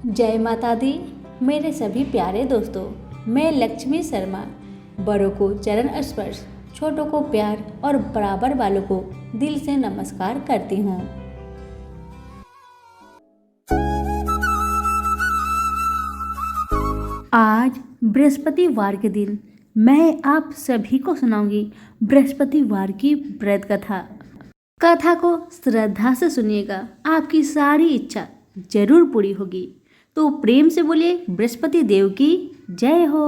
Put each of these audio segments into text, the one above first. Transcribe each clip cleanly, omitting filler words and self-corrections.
जय माता दी। मेरे सभी प्यारे दोस्तों, मैं लक्ष्मी शर्मा बड़ों को चरण स्पर्श, छोटों को प्यार और बराबर वालों को दिल से नमस्कार करती हूँ। आज बृहस्पतिवार के दिन मैं आप सभी को सुनाऊंगी बृहस्पतिवार की व्रत कथा। कथा को श्रद्धा से सुनिएगा, आपकी सारी इच्छा जरूर पूरी होगी। तो प्रेम से बोलिए बृहस्पति देव की जय हो।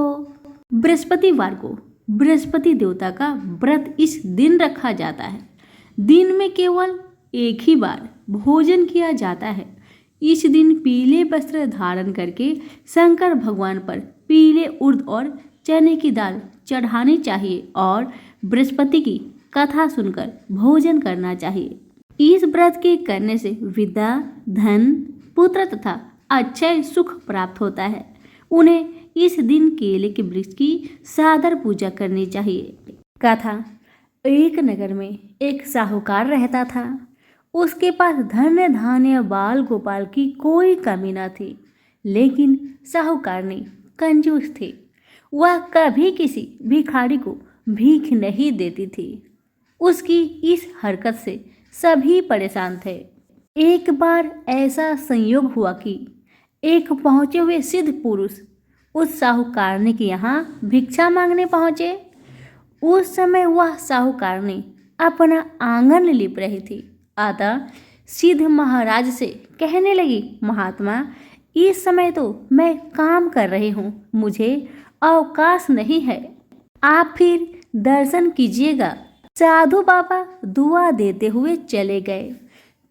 बृहस्पतिवार को बृहस्पति देवता का व्रत इस दिन रखा जाता है। दिन में केवल एक ही बार भोजन किया जाता है। इस दिन पीले वस्त्र धारण करके शंकर भगवान पर पीले उड़द और चने की दाल चढ़ानी चाहिए और बृहस्पति की कथा सुनकर भोजन करना चाहिए। इस व्रत के करने से विद्या, धन, पुत्र तथा अक्षय सुख प्राप्त होता है। उन्हें इस दिन केले के वृक्ष की सादर पूजा करनी चाहिए। कथा। एक नगर में एक साहूकार रहता था। उसके पास धन धान्य बाल गोपाल की कोई कमी न थी, लेकिन साहूकार ने कंजूस थे। वह कभी किसी भिखारी को भीख नहीं देती थी। उसकी इस हरकत से सभी परेशान थे। एक बार ऐसा संयोग हुआ कि एक पहुंचे हुए सिद्ध पुरुष उस साहूकारनी के यहाँ भिक्षा मांगने पहुंचे। उस समय वह साहूकारनी अपना आंगन लिप रही थी। अतः सिद्ध महाराज से कहने लगी, महात्मा, इस समय तो मैं काम कर रही हूँ, मुझे अवकाश नहीं है, आप फिर दर्शन कीजिएगा। साधु बाबा दुआ देते हुए चले गए।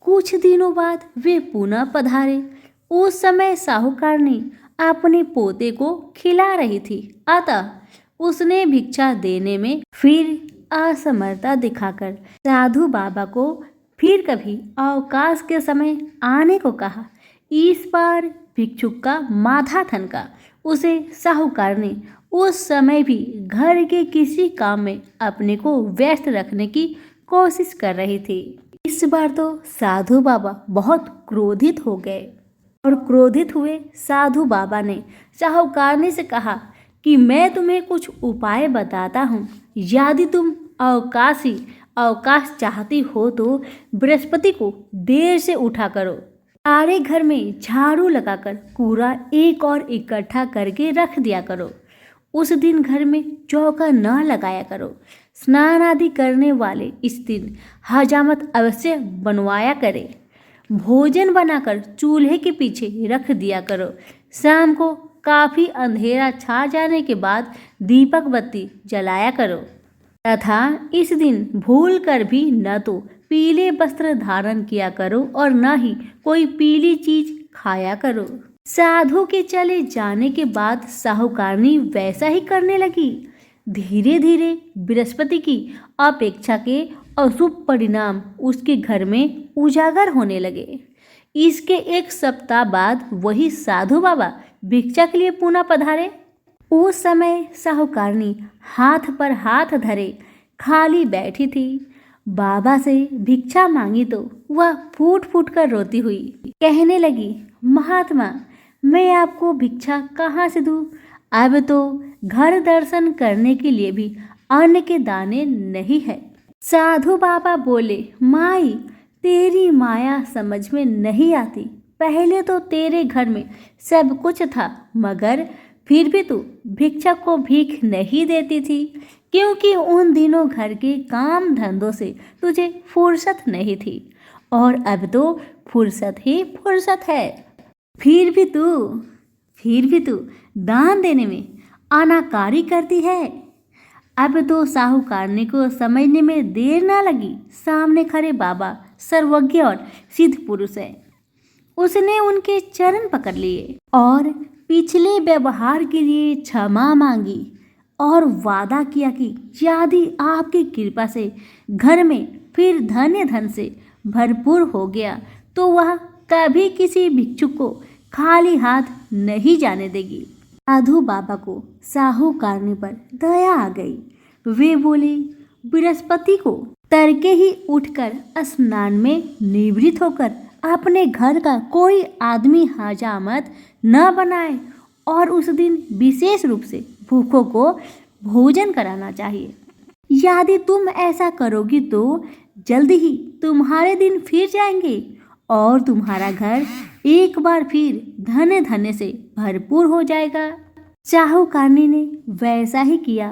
कुछ दिनों बाद वे पुनः पधारे। उस समय साहूकारनी अपने पोते को खिला रही थी, अतः उसने भिक्षा देने में फिर असमर्थता दिखाकर साधु बाबा को फिर कभी अवकाश के समय आने को कहा। इस बार भिक्षुक का माथा ठनका। उसे साहूकार ने उस समय भी घर के किसी काम में अपने को व्यस्त रखने की कोशिश कर रही थी। इस बार तो साधु बाबा बहुत क्रोधित हो गए और क्रोधित हुए साधु बाबा ने साहूकारनी से कहा कि मैं तुम्हें कुछ उपाय बताता हूँ। यदि तुम अवकाश चाहती हो तो बृहस्पति को देर से उठा करो। सारे घर में झाड़ू लगाकर कूड़ा एक और इकट्ठा करके रख दिया करो। उस दिन घर में चौका न लगाया करो। स्नान आदि करने वाले इस दिन हजामत अवश्य बनवाया करे। भोजन बनाकर चूल्हे के पीछे रख दिया करो। शाम को काफी अंधेरा छा जाने के बाद दीपक बत्ती जलाया करो तथा इस दिन भूल कर भी न तो पीले वस्त्र धारण किया करो और न ही कोई पीली चीज खाया करो। साधु के चले जाने के बाद साहूकारनी वैसा ही करने लगी। धीरे धीरे बृहस्पति की अपेक्षा के अशुभ परिणाम उसके घर में उजागर होने लगे। इसके एक सप्ताह बाद वही साधु बाबा भिक्षा के लिए पुनः पधारे। उस समय साहूकारनी हाथ पर हाथ धरे खाली बैठी थी। बाबा से भिक्षा मांगी तो वह फूट फूट कर रोती हुई कहने लगी, महात्मा, मैं आपको भिक्षा कहाँ से दूँ? अब तो घर दर्शन करने के लिए भी अन्न के दाने नहीं है। साधु बाबा बोले, माई, तेरी माया समझ में नहीं आती। पहले तो तेरे घर में सब कुछ था, मगर फिर भी तू भिक्षा को भीख नहीं देती थी, क्योंकि उन दिनों घर के काम धंधों से तुझे फुर्सत नहीं थी और अब तो फुर्सत ही फुर्सत है। फिर भी तू दान देने में अनाकारी करती है। अब तो साहूकारनी को समझने में देर ना लगी। सामने खड़े बाबा सर्वज्ञ और सिद्ध पुरुष है। उसने उनके चरण पकड़ लिए और पिछले व्यवहार के लिए क्षमा मांगी और वादा किया कि यदि आपकी कृपा से घर में फिर धन से भरपूर हो गया तो वह कभी किसी भिक्षुक को खाली हाथ नहीं जाने देगी। साधु बाबा को साहूकारनी पर दया आ गई। वे बोले, बृहस्पति को तड़के ही उठकर स्नान में निवृत्त होकर अपने घर का कोई आदमी हजामत न बनाए और उस दिन विशेष रूप से भूखों को भोजन कराना चाहिए। यदि तुम ऐसा करोगी तो जल्दी ही तुम्हारे दिन फिर जाएंगे और तुम्हारा घर एक बार फिर धन्य धन्य से भरपूर हो जाएगा। शाहूकारनी ने वैसा ही किया।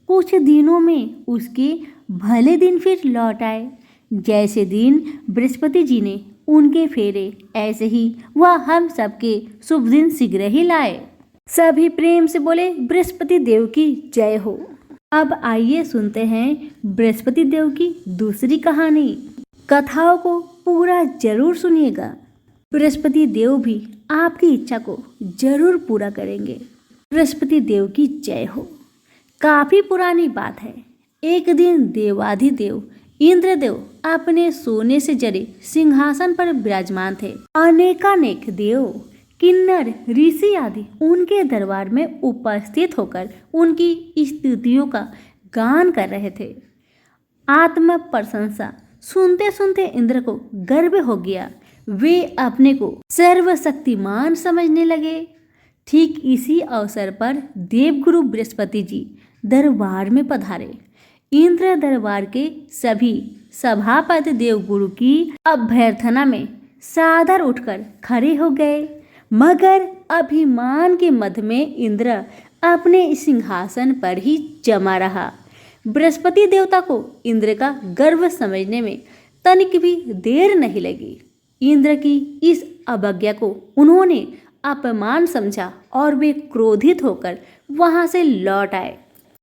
कुछ दिनों में उसके भले दिन फिर लौट आए। जैसे दिन बृहस्पति जी ने उनके फेरे, ऐसे ही वह हम सबके शुभ दिन शीघ्र ही लाए। सभी प्रेम से बोले बृहस्पति देव की जय हो। अब आइए सुनते हैं बृहस्पति देव की दूसरी कहानी। कथाओं को पूरा जरूर सुनिएगा। बृहस्पति देव भी आपकी इच्छा को जरूर पूरा करेंगे। बृहस्पति देव की जय हो। काफी पुरानी बात है। एक दिन देवाधिदेव इंद्रदेव अपने सोने से जड़े सिंहासन पर विराजमान थे। अनेकानेक देव, किन्नर, ऋषि आदि उनके दरबार में उपस्थित होकर उनकी स्तुतियों का गान कर रहे थे। आत्म प्रशंसा सुनते सुनते इंद्र को गर्व हो गया। वे अपने को सर्वशक्तिमान समझने लगे। ठीक इसी अवसर पर देवगुरु बृहस्पति जी दरबार में पधारे। इंद्र दरबार के सभी सभापति देवगुरु की अभ्यर्थना में सादर उठकर खड़े हो गए। मगर अभिमान के मद में इंद्र अपने सिंहासन पर ही जमा रहा। बृहस्पति देवता को इंद्र का गर्व समझने में तनिक भी देर नहीं लगी। इंद्र की इस अवज्ञा को उन्होंने अपमान समझा और वे क्रोधित होकर वहां से लौट आए।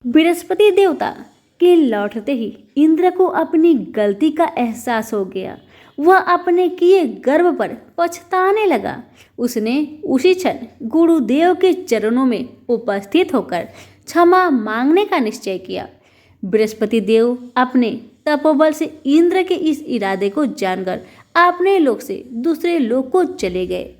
बृहस्पति देवता के लौटते ही इंद्र को अपनी गलती का एहसास हो गया। वह अपने किए गर्व पर पछताने लगा। उसने उसी क्षण गुरुदेव के चरणों में उपस्थित होकर क्षमा मांगने का निश्चय किया। बृहस्पति देव अपने तपोबल से इंद्र के इस इरादे को जानकर अपने लोक से दूसरे लोक को चले गए।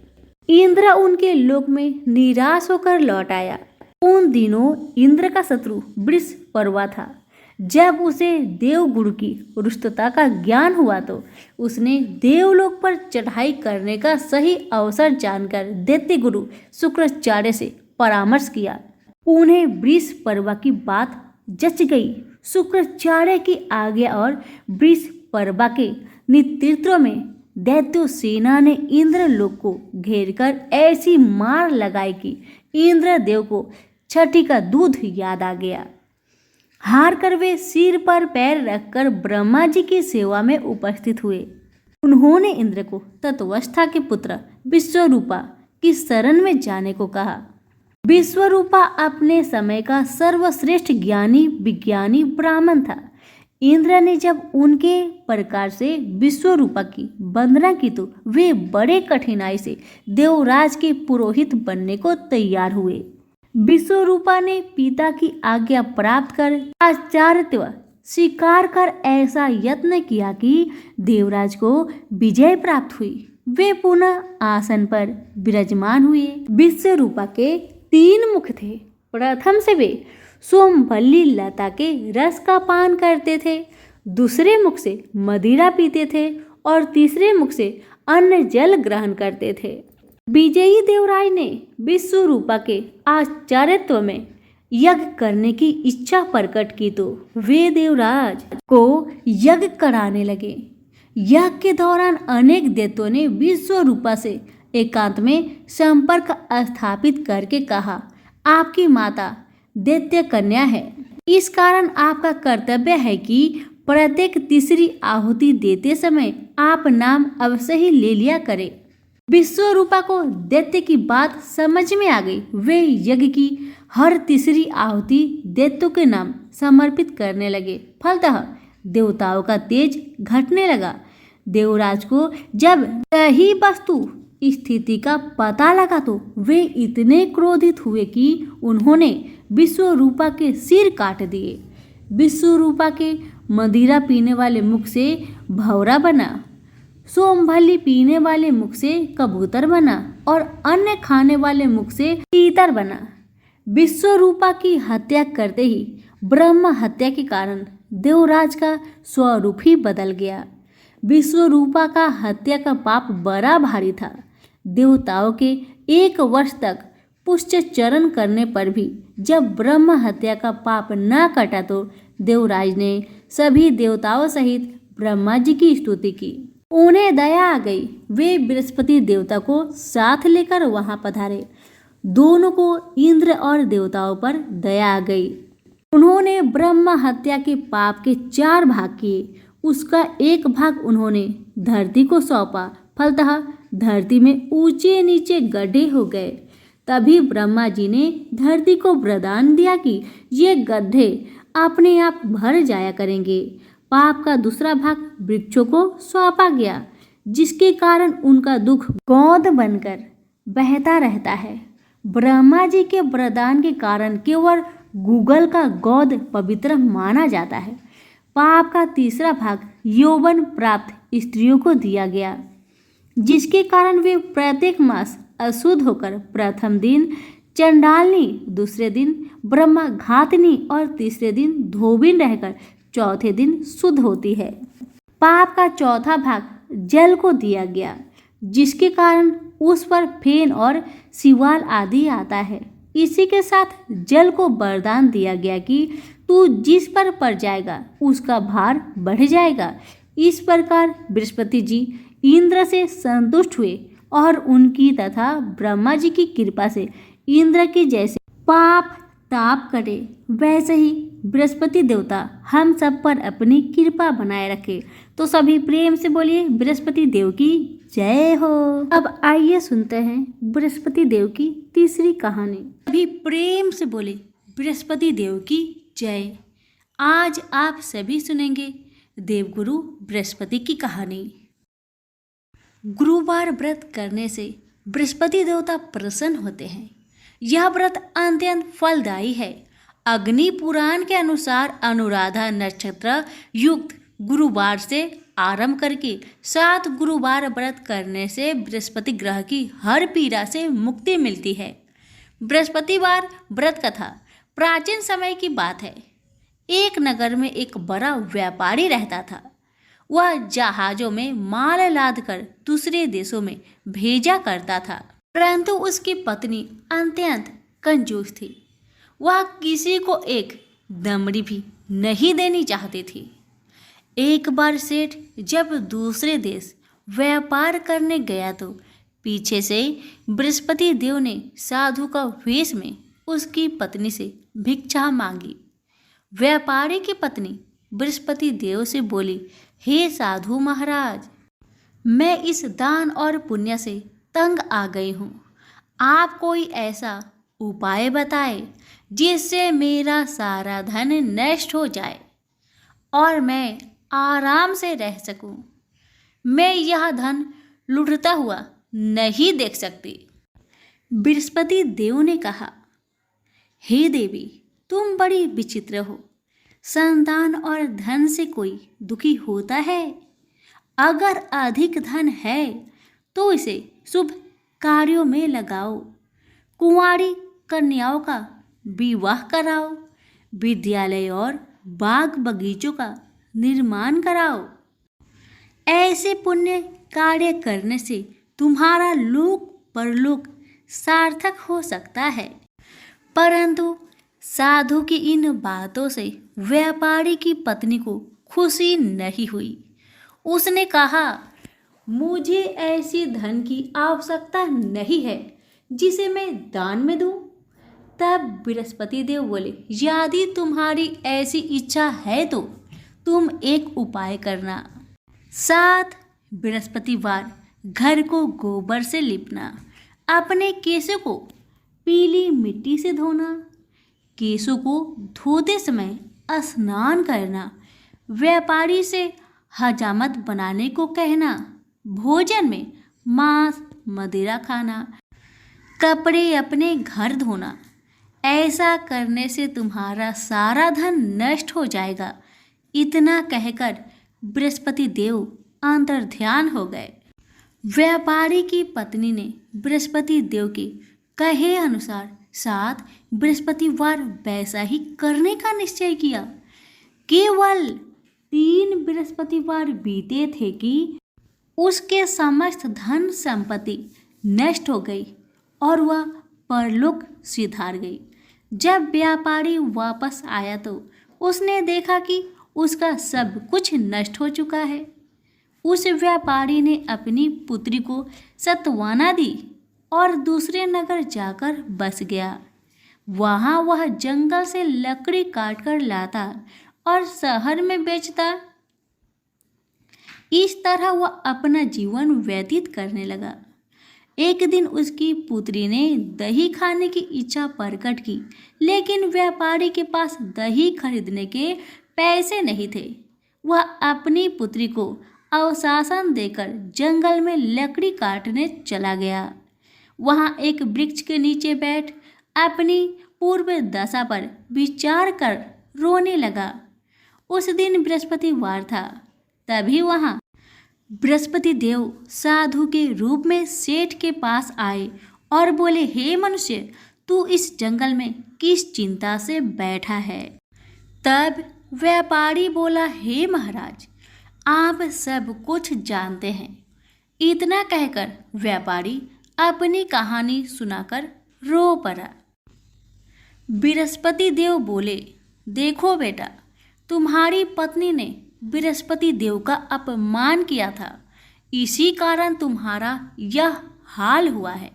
इंद्र उनके लोक में निराश होकर लौट आया। उन दिनों इंद्र का शत्रु बृहस्पति था। जब उसे देवगुरु की रुष्टता का ज्ञान हुआ तो उसने देवलोक पर चढ़ाई करने का सही अवसर जानकर दैत्य गुरु शुक्राचार्य से परामर्श किया। उन्हें बृहस्पति की बात जच गई। शुक्राचार्य की आज्ञा और बृहस्पति के नेतृत्व में दैत्य सेना ने इंद्रलोक को घेरकर ऐसी मार लगाई कि इंद्रदेव को छठी का दूध याद आ गया। हार कर वे सिर पर पैर रखकर ब्रह्मा जी की सेवा में उपस्थित हुए। उन्होंने इंद्र को तत्वस्था के पुत्र विश्वरूपा की शरण में जाने को कहा। विश्वरूपा अपने समय का सर्वश्रेष्ठ ज्ञानी विज्ञानी ब्राह्मण था। इंद्र ने जब उनके प्रकार से विश्वरूपा की वंदना की तो वे बड़े कठिनाई से देवराज के पुरोहित बनने को तैयार हुए। विश्वरूपा ने पिता की आज्ञा प्राप्त कर आचार्यत्व स्वीकार कर ऐसा यत्न किया कि देवराज को विजय प्राप्त हुई। वे पुनः आसन पर विराजमान हुए। विश्वरूपा के 3 मुख थे। प्रथम से वे सोमवल्ली लता के रस का पान करते थे, दूसरे मुख से मदिरा पीते थे और तीसरे मुख से अन्न जल ग्रहण करते थे। विजयी देवराज ने विश्वरूपा के आचार्यत्व में यज्ञ करने की इच्छा प्रकट की तो वे देवराज को यज्ञ कराने लगे। यज्ञ के दौरान अनेक दैत्यों ने विश्वरूपा से एकांत में संपर्क स्थापित करके कहा, आपकी माता दैत्य कन्या है, इस कारण आपका कर्तव्य है कि प्रत्येक तीसरी आहुति देते समय आप नाम अवश्य ही ले लिया करें। विश्वरूपा को दैत्य की बात समझ में आ गई। वे यज्ञ की हर तीसरी आहुति दैत्यों के नाम समर्पित करने लगे। फलतः देवताओं का तेज घटने लगा। देवराज को जब सही वस्तु स्थिति का पता लगा तो वे इतने क्रोधित हुए कि उन्होंने विश्वरूपा के सिर काट दिए। विश्वरूपा के मदिरा पीने वाले मुख से भौरा बना, सोमवल्ली पीने वाले मुख से कबूतर बना और अन्न खाने वाले मुख से तीतर बना। विश्वरूपा की हत्या करते ही ब्रह्म हत्या के कारण देवराज का स्वरूप ही बदल गया। विश्वरूपा का हत्या का पाप बड़ा भारी था। देवताओं के 1 वर्ष तक पुष्पचरण करने पर भी जब ब्रह्म हत्या का पाप न कटा तो देवराज ने सभी देवताओं सहित ब्रह्मा जी की स्तुति की। उन्हें दया आ गई। वे बृहस्पति देवता को साथ लेकर वहां पधारे। दोनों को इंद्र और देवताओं पर दया आ गई। उन्होंने ब्रह्म हत्या के पाप के 4 भाग किए। उसका 1 भाग उन्होंने धरती को सौंपा। फलतः धरती में ऊंचे नीचे गड्ढे हो गए। तभी ब्रह्मा जी ने धरती को वरदान दिया कि ये गड्ढे अपने आप भर जाया करेंगे। पाप का दूसरा भाग वृक्षों को सौंपा गया, जिसके कारण उनका दुख गोंद बनकर बहता रहता है। ब्रह्मा जी के वरदान के कारण केवल गूगल का गोद पवित्र माना जाता है। पाप का तीसरा भाग यौवन प्राप्त स्त्रियों को दिया गया, जिसके कारण वे प्रत्येक मास अशुद्ध होकर प्रथम दिन चंडालनी, दूसरे दिन ब्रह्मघातिनी और तीसरे दिन धोबिन रहकर चौथे दिन शुद्ध होती है। पाप का चौथा भाग जल को दिया गया, जिसके कारण उस पर फेन और शिवाल आदि आता है। इसी के साथ जल को वरदान दिया गया कि तू जिस पर पड़ जाएगा उसका भार बढ़ जाएगा। इस प्रकार बृहस्पति जी इंद्र से संतुष्ट हुए और उनकी तथा ब्रह्मा जी की कृपा से इंद्र के जैसे पाप ताप कटे। वैसे ही बृहस्पति देवता हम सब पर अपनी कृपा बनाए रखे। तो सभी प्रेम से बोलिए बृहस्पति देव की जय हो। अब आइए सुनते हैं बृहस्पति देव की तीसरी कहानी। सभी प्रेम से बोले बृहस्पति देव की जय। आज आप सभी सुनेंगे देवगुरु बृहस्पति की कहानी। गुरुवार व्रत करने से बृहस्पति देवता प्रसन्न होते हैं। यह व्रत अत्यंत फलदायी है। अग्नि पुराण के अनुसार अनुराधा नक्षत्र युक्त गुरुवार से आरंभ करके 7 गुरुवार व्रत करने से बृहस्पति ग्रह की हर पीड़ा से मुक्ति मिलती है। बृहस्पतिवार व्रत कथा प्राचीन समय की बात है। एक नगर में एक बड़ा व्यापारी रहता था। वह जहाजों में माल लादकर दूसरे देशों में भेजा करता था, परंतु उसकी पत्नी अत्यंत कंजूस थी। वह किसी को एक दमड़ी भी नहीं देनी चाहती थी। एक बार सेठ जब दूसरे देश व्यापार करने गया तो पीछे से बृहस्पति देव ने साधु का वेश में उसकी पत्नी से भिक्षा मांगी। व्यापारी की पत्नी बृहस्पति देव से बोली, हे साधु महाराज, मैं इस दान और पुण्य से तंग आ गई हूँ। आप कोई ऐसा उपाय बताए जिससे मेरा सारा धन नष्ट हो जाए और मैं आराम से रह सकूं। मैं यह धन लुटता हुआ नहीं देख सकती। बृहस्पति देव ने कहा, हे देवी, तुम बड़ी विचित्र हो। संतान और धन से कोई दुखी होता है? अगर अधिक धन है तो इसे शुभ कार्यों में लगाओ। कुंवारी कन्याओं का विवाह कराओ। विद्यालय और बाग बगीचों का निर्माण कराओ। ऐसे पुण्य कार्य करने से तुम्हारा लोक परलोक सार्थक हो सकता है। परंतु साधु की इन बातों से व्यापारी की पत्नी को खुशी नहीं हुई। उसने कहा, मुझे ऐसी धन की आवश्यकता नहीं है जिसे मैं दान में दूं। तब बृहस्पति देव बोले, यदि तुम्हारी ऐसी इच्छा है तो तुम एक उपाय करना। 7 बृहस्पतिवार घर को गोबर से लिपना। अपने केशों को पीली मिट्टी से धोना। केशों को धोते समय स्नान करना। व्यापारी से हजामत बनाने को कहना। भोजन में मांस मदिरा खाना। कपड़े अपने घर धोना। ऐसा करने से तुम्हारा सारा धन नष्ट हो जाएगा। इतना कहकर बृहस्पति देव अंतर्ध्यान हो गए। व्यापारी की पत्नी ने बृहस्पति देव के कहे अनुसार 7 बृहस्पतिवार वैसा ही करने का निश्चय किया। केवल 3 बृहस्पतिवार बीते थे कि उसके समस्त धन संपत्ति नष्ट हो गई और वह परलोक सिधार गई। जब व्यापारी वापस आया तो उसने देखा कि उसका सब कुछ नष्ट हो चुका है। उस व्यापारी ने अपनी पुत्री को सत्वाना दी और दूसरे नगर जाकर बस गया। वहाँ वह जंगल से लकड़ी काटकर लाता और शहर में बेचता। इस तरह वह अपना जीवन व्यतीत करने लगा। एक दिन उसकी पुत्री ने दही खाने की इच्छा प्रकट की, लेकिन व्यापारी के पास दही खरीदने के पैसे नहीं थे। वह अपनी पुत्री को अवशासन देकर जंगल में लकड़ी काटने चला गया। वहाँ एक वृक्ष के नीचे बैठ अपनी पूर्व दशा पर विचार कर रोने लगा। उस दिन बृहस्पतिवार था। तभी वहाँ बृहस्पति देव साधु के रूप में सेठ के पास आए और बोले, हे मनुष्य, तू इस जंगल में किस चिंता से बैठा है? तब व्यापारी बोला, हे महाराज, आप सब कुछ जानते हैं। इतना कहकर व्यापारी अपनी कहानी सुनाकर रो पड़ा। बृहस्पति देव बोले, देखो बेटा, तुम्हारी पत्नी ने बृहस्पति देव का अपमान किया था, इसी कारण तुम्हारा यह हाल हुआ है।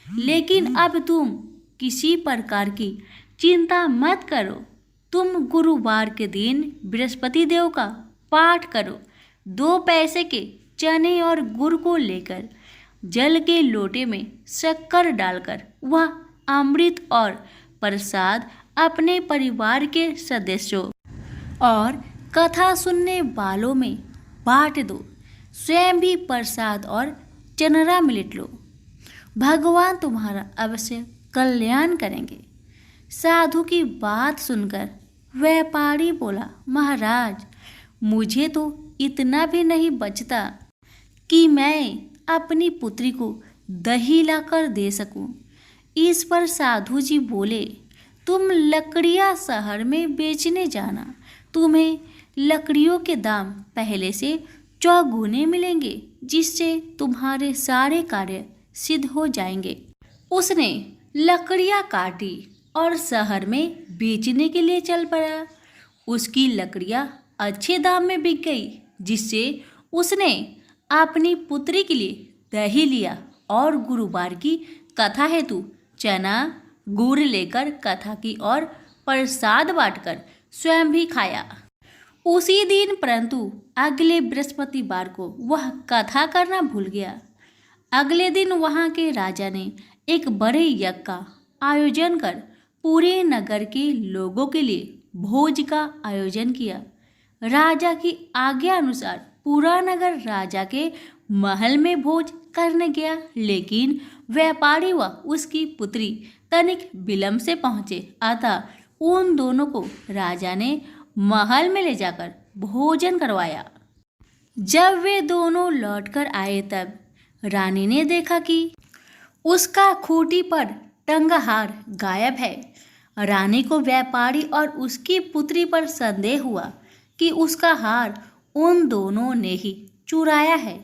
लेकिन अब तुम किसी प्रकार की चिंता मत करो। तुम गुरुवार के दिन बृहस्पति देव का पाठ करो। 2 पैसे के चने और गुड़ को लेकर जल के लोटे में शक्कर डालकर वह अमृत और प्रसाद अपने परिवार के सदस्यों और कथा सुनने वालों में बांट दो। स्वयं भी प्रसाद और चनरा मिलट लो। भगवान तुम्हारा अवश्य कल्याण करेंगे। साधु की बात सुनकर व्यापारी बोला, महाराज, मुझे तो इतना भी नहीं बचता कि मैं अपनी पुत्री को दही लाकर दे सकूं। इस पर साधु जी बोले, तुम लकड़ियां शहर में बेचने जाना। तुम्हें लकड़ियों के दाम पहले से चौगुने मिलेंगे, जिससे तुम्हारे सारे कार्य सिद्ध हो जाएंगे। उसने लकड़ियां काटी और शहर में बेचने के लिए चल पड़ा। उसकी लकड़ियां अच्छे दाम में बिक गई, जिससे उसने अपनी पुत्री के लिए दही लिया और गुरुवार की कथा हेतु चना गुड़ लेकर कथा की और प्रसाद बांटकर स्वयं भी खाया। उसी दिन परंतु अगले बृहस्पतिवार को वह कथा करना भूल गया। अगले दिन वहाँ के राजा ने एक बड़े यज्ञ का आयोजन कर पूरे नगर के लोगों के लिए भोज का आयोजन किया। राजा की आज्ञा अनुसार पूरा नगर राजा के महल में भोज करने गया, लेकिन व्यापारी व उसकी पुत्री तनिक विलंब से पहुँचे। अतः उन दोनों को राजा ने महल में ले जाकर भोजन करवाया। जब वे दोनों लौटकर आए तब रानी ने देखा कि उसका खूंटी पर टंगा हार गायब है। रानी को व्यापारी और उसकी पुत्री पर संदेह हुआ कि उसका हार उन दोनों ने ही चुराया है।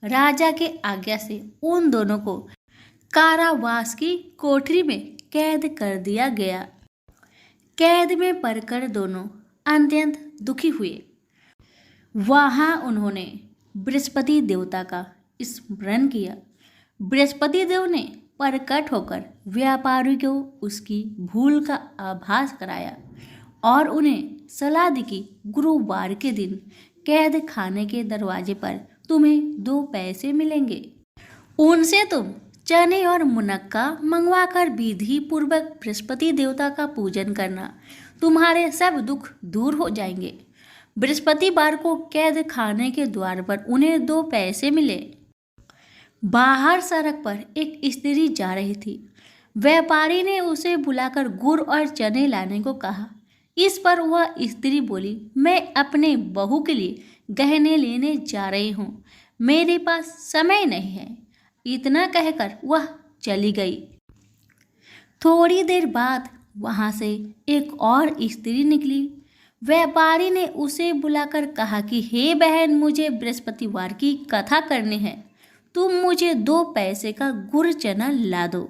राजा के आज्ञा से उन दोनों को कारावास की कोठरी में कैद कर दिया गया। कैद में पड़कर दोनों अत्यंत दुखी हुए। वहाँ उन्होंने बृहस्पति देवता का स्मरण किया। बृहस्पति देव ने प्रकट होकर व्यापारी को उसकी भूल का आभास कराया और उन्हें सलाह दी कि गुरुवार के दिन कैद खाने के दरवाजे पर तुम्हें 2 पैसे मिलेंगे। उनसे तुम चने और मुनक्का मंगवाकर विधि पूर्वक बृहस्पति देवता का पूजन करना। तुम्हारे सब दुख दूर हो जाएंगे। बृहस्पतिवार को कैद खाने के द्वार पर उन्हें 2 पैसे मिले। बाहर सड़क पर एक स्त्री जा रही थी। व्यापारी ने उसे बुलाकर गुड़ और चने लाने को कहा। इस पर वह स्त्री बोली, मैं अपने बहू के लिए गहने लेने जा रही हूँ, मेरे पास समय नहीं है। इतना कहकर वह चली गई। थोड़ी देर बाद वहाँ से एक और स्त्री निकली। व्यापारी ने उसे बुलाकर कहा कि हे बहन, मुझे बृहस्पतिवार की कथा करनी है, तुम मुझे 2 पैसे का गुड़ चना ला दो।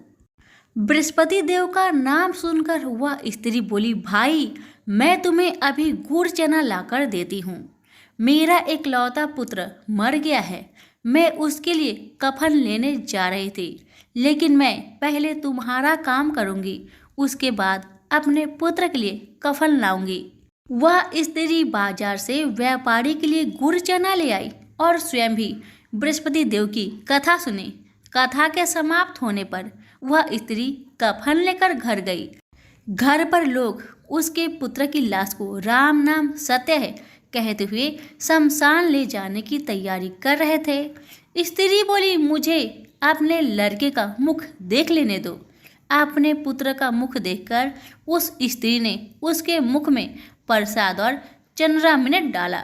बृहस्पति देव का नाम सुनकर वह स्त्री बोली, भाई मैं तुम्हें अभी गुड़ चना लाकर देती हूँ। मेरा एकलौता पुत्र मर गया है, मैं उसके लिए कफन लेने जा रही थी, लेकिन मैं पहले तुम्हारा काम करूँगी, उसके बाद अपने पुत्र के लिए कफन लाऊंगी। वह स्त्री बाजार से व्यापारी के लिए गुड़ चना ले आई और स्वयं भी बृहस्पति देव की कथा सुनी। कथा के समाप्त होने पर वह स्त्री कफन लेकर घर गई। घर पर लोग उसके पुत्र की लाश को राम नाम सत्य है कहते हुए शमशान ले जाने की तैयारी कर रहे थे। स्त्री बोली, मुझे अपने लड़के का मुख देख लेने दो। अपने पुत्र का मुख देखकर उस स्त्री ने उसके मुख में प्रसाद और चंद्रामृत डाला।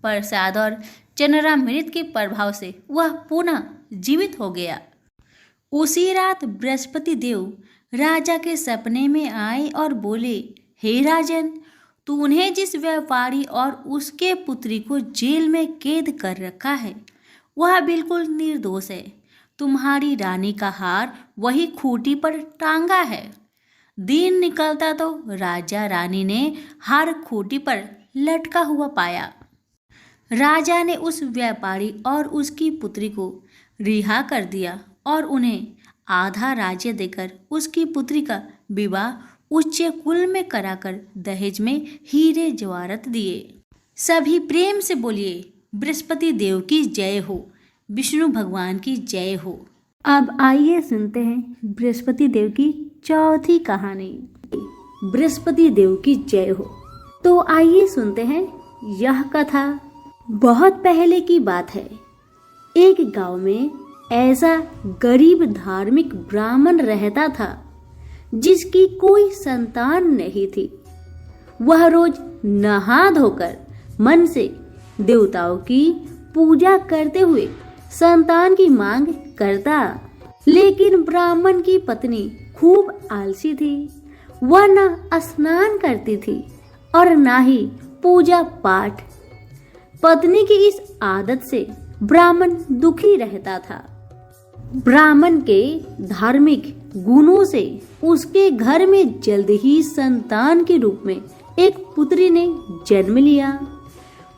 प्रसाद और चंद्रामृत के प्रभाव से वह पुनः जीवित हो गया। उसी रात बृहस्पति देव राजा के सपने में आए और बोले, हे राजन, तूने जिस व्यापारी और उसके पुत्री को जेल में कैद कर रखा है वह बिल्कुल निर्दोष है। तुम्हारी रानी का हार वही खूंटी पर टांगा है। दिन निकलता तो राजा रानी ने हार खूंटी पर लटका हुआ पाया। राजा ने उस व्यापारी और उसकी पुत्री को रिहा कर दिया और उन्हें आधा राज्य देकर उसकी पुत्री का विवाह उच्च कुल में कराकर दहेज में हीरे जवाहरात दिए। सभी प्रेम से बोलिए, बृहस्पति देव की जय हो, विष्णु भगवान की जय हो। अब आइए सुनते हैं बृहस्पति देव की चौथी कहानी, बृहस्पति देव की जय हो। तो आइए सुनते हैं यह कथा। बहुत पहले की बात है। एक गांव में ऐसा गरीब धार्मिक ब्राह्मण रहता था जिसकी कोई संतान नहीं थी। वह रोज नहा धोकर मन से देवताओं की पूजा करते हुए संतान की मांग करता, लेकिन ब्राह्मण की पत्नी खूब आलसी थी। वह न स्नान करती थी और न ही पूजा पाठ। पत्नी की इस आदत से ब्राह्मण दुखी रहता था। ब्राह्मण के धार्मिक गुणों से उसके घर में जल्द ही संतान के रूप में एक पुत्री ने जन्म लिया।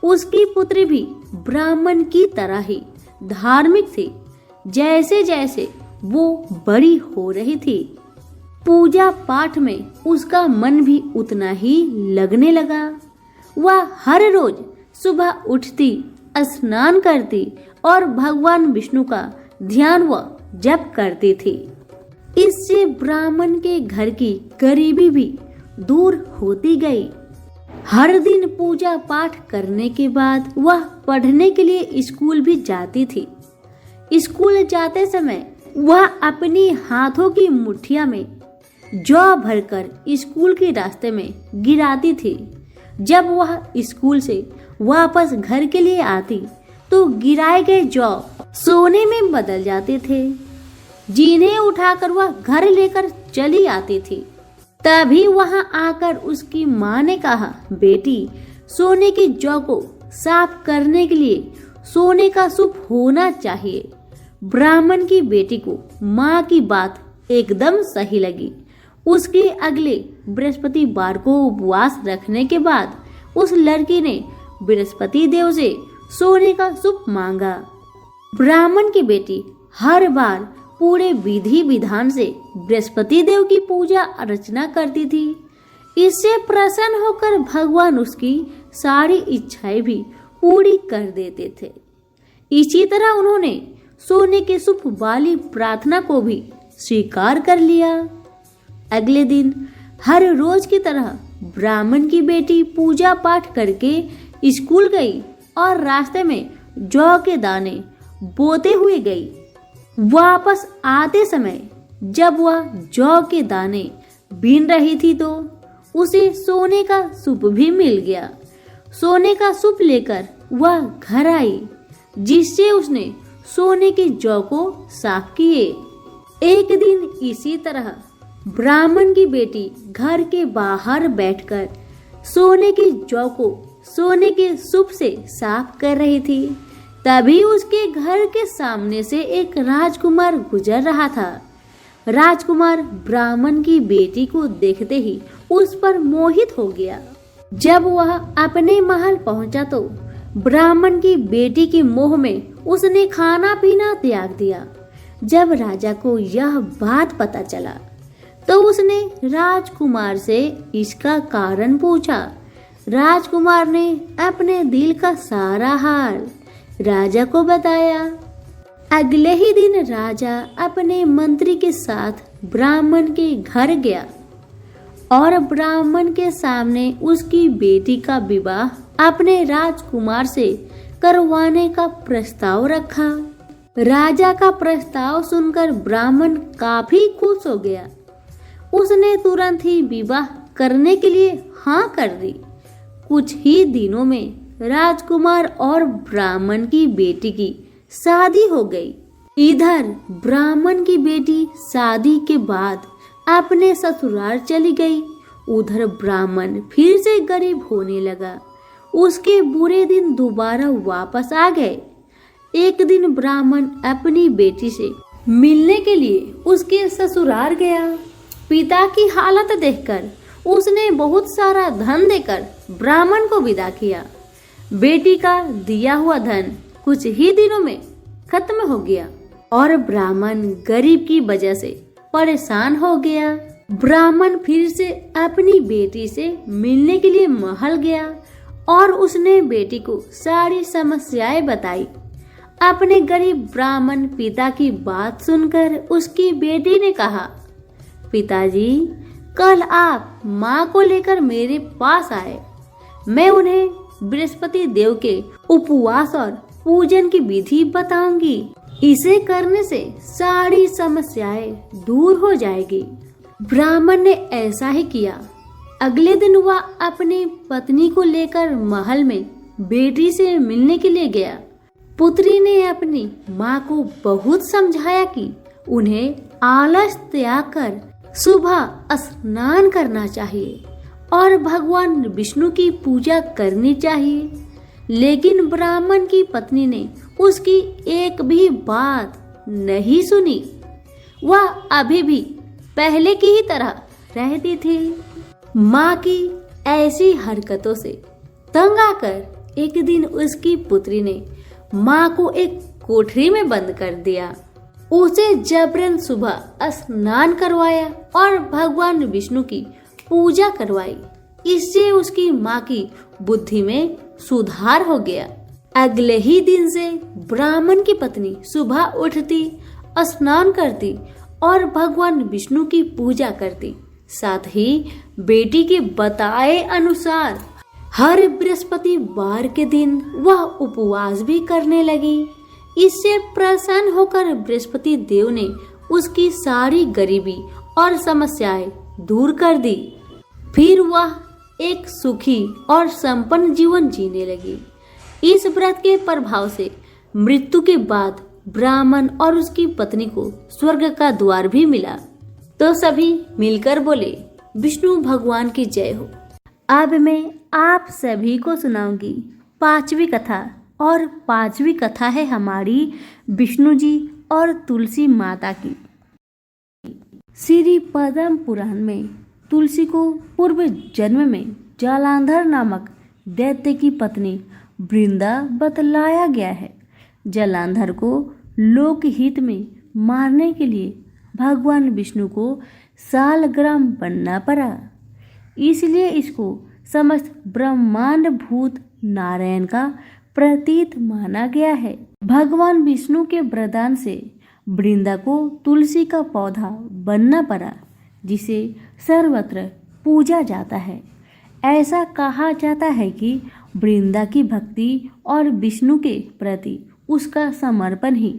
उसकी पुत्री भी ब्राह्मण की तरह ही धार्मिक थी। जैसे जैसे वो बड़ी हो रही थी, पूजा पाठ में उसका मन भी उतना ही लगने लगा। वह हर रोज सुबह उठती, स्नान करती और भगवान विष्णु का ध्यान व जप करती थी। इससे ब्राह्मण के घर की गरीबी भी दूर होती गई। हर दिन पूजा पाठ करने के बाद वह पढ़ने के लिए स्कूल भी जाती थी। स्कूल जाते समय वह अपनी हाथों की मुट्ठिया में जौ भरकर स्कूल के रास्ते में गिराती थी। जब वह स्कूल से वापस घर के लिए आती तो गिराए गए जौ सोने में बदल जाते थे, जिन्हें उठाकर वह घर लेकर चली आती थी। तभी वहां आकर उसकी माँ ने कहा, बेटी, सोने के जौ को साफ करने के लिए सोने का सूप होना चाहिए। ब्राह्मण की बेटी को माँ की बात एकदम सही लगी। उसके अगले बृहस्पतिवार को उपवास रखने के बाद उस लड़की ने बृहस्पति देव से सोने का सूप मांगा। ब्राह्मण की बेटी हर बार पूरे विधि विधान से बृहस्पति देव की पूजा अर्चना करती थी। इससे प्रसन्न होकर भगवान उसकी सारी इच्छाएं भी पूरी कर देते थे। इसी तरह उन्होंने सोने के सूप वाली प्रार्थना को भी स्वीकार कर लिया। अगले दिन हर रोज की तरह ब्राह्मण की बेटी पूजा पाठ करके स्कूल गई और रास्ते में जौ के दाने बोते हुए गई। वापस आते समय जब वह जौ के दाने बीन रही थी तो उसे सोने का सूप भी मिल गया। सोने का सूप लेकर वह घर आई, जिससे उसने सोने के जौ को साफ किए। एक दिन इसी तरह ब्राह्मण की बेटी घर के बाहर बैठकर सोने की जौ को सोने के सूप से साफ कर रही थी। तभी उसके घर के सामने से एक राजकुमार गुजर रहा था। राजकुमार ब्राह्मण की बेटी को देखते ही उस पर मोहित हो गया। जब वह अपने महल पहुंचा तो ब्राह्मण की बेटी के मोह में उसने खाना पीना त्याग दिया। जब राजा को यह बात पता चला तो उसने राजकुमार से इसका कारण पूछा। राजकुमार ने अपने दिल का सारा हाल राजा को बताया। अगले ही दिन राजा अपने मंत्री के साथ ब्राह्मण के घर गया और ब्राह्मण के सामने उसकी बेटी का विवाह अपने राजकुमार से करवाने का प्रस्ताव रखा। राजा का प्रस्ताव सुनकर ब्राह्मण काफी खुश हो गया। उसने तुरंत ही विवाह करने के लिए हाँ कर दी। कुछ ही दिनों में राजकुमार और ब्राह्मण की बेटी की शादी हो गई। इधर ब्राह्मण की बेटी शादी के बाद अपने ससुराल चली गई। उधर ब्राह्मण फिर से गरीब होने लगा। उसके बुरे दिन दोबारा वापस आ गए। एक दिन ब्राह्मण अपनी बेटी से मिलने के लिए उसके ससुराल गया। पिता की हालत देखकर उसने बहुत सारा धन देकर ब्राह्मण को विदा किया। बेटी का दिया हुआ धन कुछ ही दिनों में खत्म हो गया और ब्राह्मण गरीब की वजह से परेशान हो गया। ब्राह्मण फिर से अपनी बेटी से मिलने के लिए महल गया और उसने बेटी को सारी समस्याएं बताई। अपने गरीब ब्राह्मण पिता की बात सुनकर उसकी बेटी ने कहा, पिताजी, कल आप माँ को लेकर मेरे पास आए। मैं उन्हें बृहस्पति देव के उपवास और पूजन की विधि बताऊंगी। इसे करने से सारी समस्याएं दूर हो जाएगी। ब्राह्मण ने ऐसा ही किया। अगले दिन वह अपनी पत्नी को लेकर महल में बेटी से मिलने के लिए गया। पुत्री ने अपनी माँ को बहुत समझाया कि उन्हें आलस त्याग कर सुबह स्नान करना चाहिए और भगवान विष्णु की पूजा करनी चाहिए। लेकिन ब्राह्मण की पत्नी ने उसकी एक भी बात नहीं सुनी। वह अभी भी पहले की ही तरह रहती थी। माँ की ऐसी हरकतों से तंग आकर एक दिन उसकी पुत्री ने माँ को एक कोठरी में बंद कर दिया। उसे जबरन सुबह स्नान करवाया और भगवान विष्णु की पूजा करवाई। इससे उसकी माँ की बुद्धि में सुधार हो गया। अगले ही दिन से ब्राह्मण की पत्नी सुबह उठती, स्नान करती और भगवान विष्णु की पूजा करती। साथ ही बेटी के बताए अनुसार हर बृहस्पतिवार के दिन वह उपवास भी करने लगी। इससे प्रसन्न होकर बृहस्पति देव ने उसकी सारी गरीबी और समस्याएं दूर कर दी। फिर वह एक सुखी और संपन्न जीवन जीने लगी। इस व्रत के प्रभाव से मृत्यु के बाद ब्राह्मण और उसकी पत्नी को स्वर्ग का द्वार भी मिला। तो सभी मिलकर बोले, विष्णु भगवान की जय हो। अब मैं आप सभी को सुनाऊंगी पांचवी कथा। और पांचवी कथा है हमारी विष्णु जी और तुलसी माता की। श्री पद्म पुराण में तुलसी को पूर्व जन्म में जालंधर नामक दैत्य की पत्नी वृंदा बतलाया गया है। जालंधर को लोकहित में मारने के लिए भगवान विष्णु को सालग्राम बनना पड़ा। इसलिए इसको समस्त ब्रह्मांड भूत नारायण का प्रतीक माना गया है। भगवान विष्णु के वरदान से वृंदा को तुलसी का पौधा बनना पड़ा, जिसे सर्वत्र पूजा जाता है। ऐसा कहा जाता है कि वृंदा की भक्ति और विष्णु के प्रति उसका समर्पण ही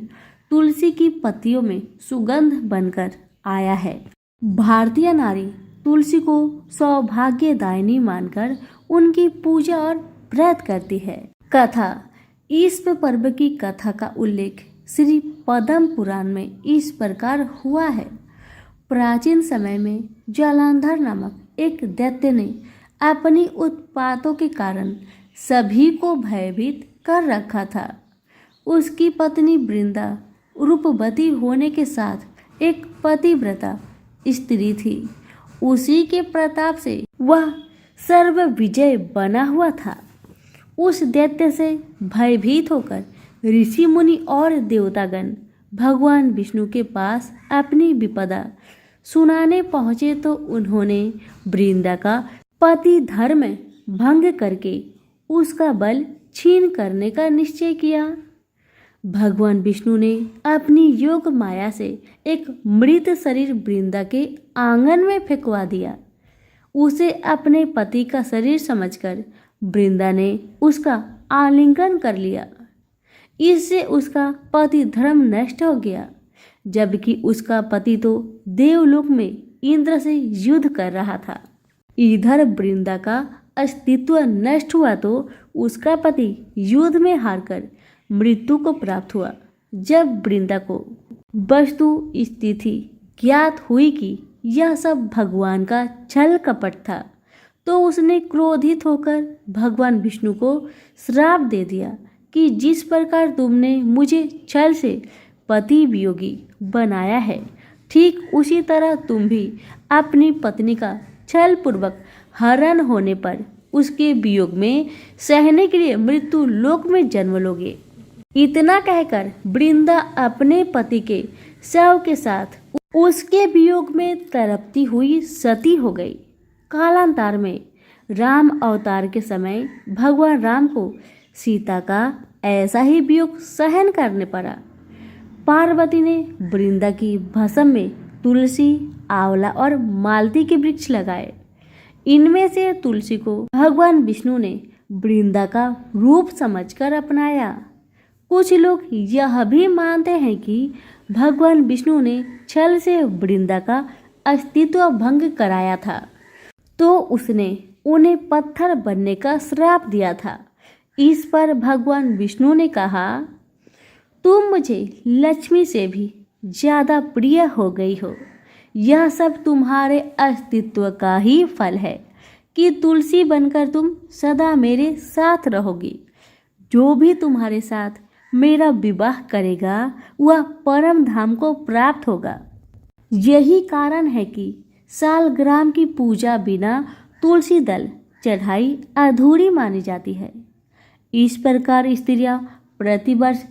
तुलसी की पत्तियों में सुगंध बनकर आया है। भारतीय नारी तुलसी को सौभाग्यदायिनी मानकर उनकी पूजा और व्रत करती है। कथा। ईश्वर पर्व की कथा का उल्लेख श्री पद्म पुराण में इस प्रकार हुआ है। प्राचीन समय में जालंधर नामक एक दैत्य ने अपनी उत्पातों के कारण सभी को भयभीत कर रखा था। उसकी पत्नी वृंदा रूपवती होने के साथ एक पतिव्रता स्त्री थी। उसी के प्रताप से वह सर्व विजय बना हुआ था। उस दैत्य से भयभीत होकर ऋषि मुनि और देवतागण भगवान विष्णु के पास अपनी विपदा सुनाने पहुँचे तो उन्होंने वृंदा का पति धर्म भंग करके उसका बल छीन करने का निश्चय किया। भगवान विष्णु ने अपनी योग माया से एक मृत शरीर वृंदा के आंगन में फेंकवा दिया। उसे अपने पति का शरीर समझकर वृंदा ने उसका आलिंगन कर लिया। इससे उसका पति धर्म नष्ट हो गया, जबकि उसका पति तो देवलोक में इंद्र से युद्ध कर रहा था। इधर वृंदा का अस्तित्व नष्ट हुआ तो उसका पति युद्ध में हारकर मृत्यु को प्राप्त हुआ। जब वृंदा को वस्तु स्थिति ज्ञात हुई कि यह सब भगवान का छल कपट था, तो उसने क्रोधित होकर भगवान विष्णु को श्राप दे दिया कि जिस प्रकार तुमने मुझे छल से पति वियोगी बनाया है, ठीक उसी तरह तुम भी अपनी पत्नी का छल पूर्वक हरण होने पर उसके वियोग में सहने के लिए मृत्यु लोक में जन्म लोगे। इतना कहकर वृंदा अपने पति के शव के साथ उसके वियोग में तड़पती हुई सती हो गई। कालांतर में राम अवतार के समय भगवान राम को सीता का ऐसा ही वियोग सहन करने पड़ा। पार्वती ने वृंदा की भस्म में तुलसी, आंवला और मालती के वृक्ष लगाए। इनमें से तुलसी को भगवान विष्णु ने वृंदा का रूप समझकर अपनाया। कुछ लोग यह भी मानते हैं कि भगवान विष्णु ने छल से वृंदा का अस्तित्व भंग कराया था, तो उसने उन्हें पत्थर बनने का श्राप दिया था। इस पर भगवान विष्णु ने कहा, तुम मुझे लक्ष्मी से भी ज़्यादा प्रिय हो गई हो। यह सब तुम्हारे अस्तित्व का ही फल है कि तुलसी बनकर तुम सदा मेरे साथ रहोगी। जो भी तुम्हारे साथ मेरा विवाह करेगा वह परम धाम को प्राप्त होगा। यही कारण है कि सालग्राम की पूजा बिना तुलसी दल चढ़ाई अधूरी मानी जाती है। इस प्रकार स्त्रियां प्रतिवर्ष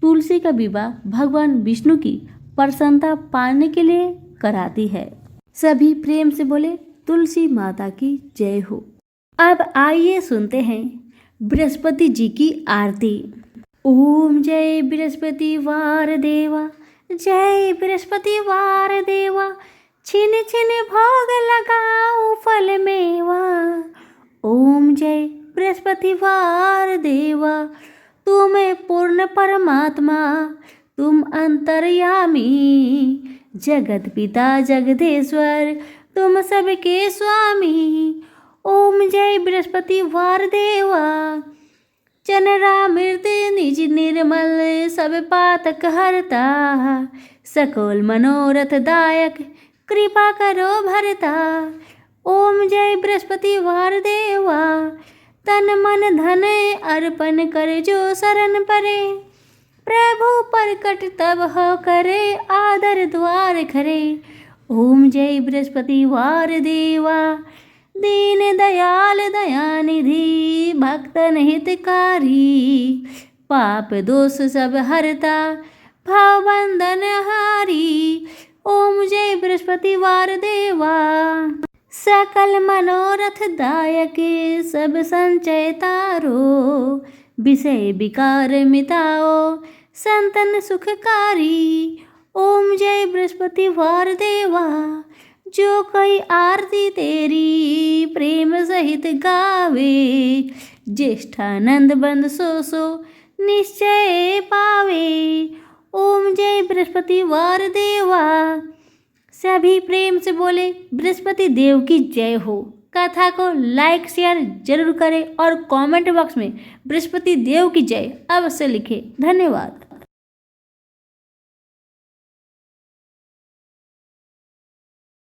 तुलसी का विवाह भगवान विष्णु की प्रसन्नता पाने के लिए कराती है। सभी प्रेम से बोले तुलसी माता की जय हो। अब आइए सुनते हैं बृहस्पति जी की आरती। ओम जय बृहस्पति वार देवा, जय बृहस्पति वार देवा, छिन छिन भोग लगाओ फल मेवा। ओम जय बृहस्पति वार देवा, तुम पूर्ण परमात्मा, तुम अंतर्यामी, जगत पिता जगदीश्वर, तुम सबके स्वामी। ओम जय बृहस्पति वार देवा, चनरा मृत निज निर्मल, सब पातक हरता, सकल मनोरथ दायक, कृपा करो भरता। ओम जय बृहस्पति वार देवा, तन मन धन अर्पण कर जो शरण परे, प्रभु प्रकट तब हो करे, आदर द्वार खरे। ओम जय बृहस्पति वार देवा, दीन दयाल दयानिधि, भक्तन हितकारी, पाप दोष सब हरता, भाव बंधन हारी। ओम जय बृहस्पति वार देवा, सकल मनोरथ दायक, सब संचय तारो, विषय विकार मिटाओ, संतन सुखकारी। ओम जय बृहस्पति वार देवा, जो कोई आरती तेरी प्रेम सहित गावे, ज्येष्ठानंद बंद सो निश्चय पावे। ओम जय बृहस्पति वार देवा। सभी प्रेम से बोले बृहस्पति देव की जय हो। कथा को लाइक शेयर जरूर करें और कमेंट बॉक्स में बृहस्पति देव की जय अवश्य लिखें। धन्यवाद।